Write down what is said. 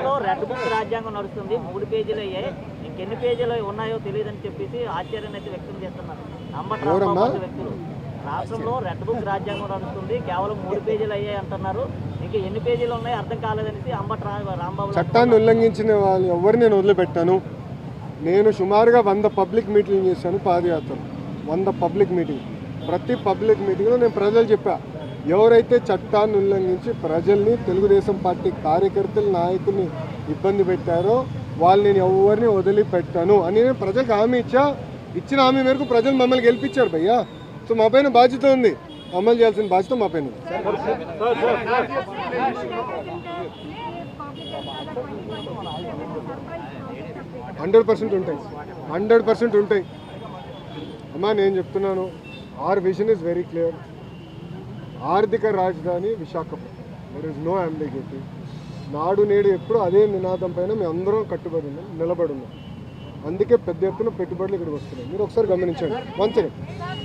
రాష్ట్రంలో red book రాజ్యాంగం నడుస్తుంది, 3 పేజీలు అయ్యాయి, ఇంకెన్ని పేజీలు ఉన్నాయో తెలియదని చెప్పేసి ఆశ్చర్యాన్ని అయితే వ్యక్తం చేస్తున్నారు అంబటి రాంబాబు వ్యక్తులు. రాష్ట్రంలో రెడ్ బుక్ రాజ్యాంగం నడుస్తుంది, కేవలం 3 పేజీలు అయ్యాయి అంటున్నారు, ఇంకా ఎన్ని పేజీలు ఉన్నాయో అర్థం కాలేదనేసి అంబటి రాంబాబు. చట్టాన్ని ఉల్లంఘించిన వాళ్ళు ఎవరు నేను వదిలిపెట్టాను. నేను సుమారుగా 100 పబ్లిక్ మీటింగ్ చేశాను, పాదయాత్ర 100 పబ్లిక్ మీటింగ్. ప్రతి పబ్లిక్ మీటింగ్లో నేను ప్రజలు చెప్పా, ఎవరైతే చట్టాన్ని ఉల్లంఘించి ప్రజల్ని, తెలుగుదేశం పార్టీ కార్యకర్తలు, నాయకుల్ని ఇబ్బంది పెట్టారో వాళ్ళు నేను ఎవరిని వదిలిపెట్టాను అని నేను ప్రజలకు హామీ ఇచ్చా. ఇచ్చిన హామీ మేరకు ప్రజలు మమ్మల్ని గెలిపించారు భయ్యా. సో మా పైన బాధ్యత ఉంది, అమలు చేయాల్సిన బాధ్యత మా పైన ఉంది. 100% ఉంటాయి, 100% ఉంటాయి అమ్మా. నేను చెప్తున్నాను, our vision is very clear. ఆర్థిక రాజధాని Visakhapatnam, there is no ambiguity. నాడు నేడు ఎప్పుడు అదే నినాదం పైన మేము అందరం కట్టుబడి ఉన్నాం, నిలబడి ఉన్నాం. అందుకే పెద్ద ఎత్తున పెట్టుబడులు ఇక్కడికి వస్తున్నాయి. మీరు ఒకసారి గమనించండి. 1 సెకండ్.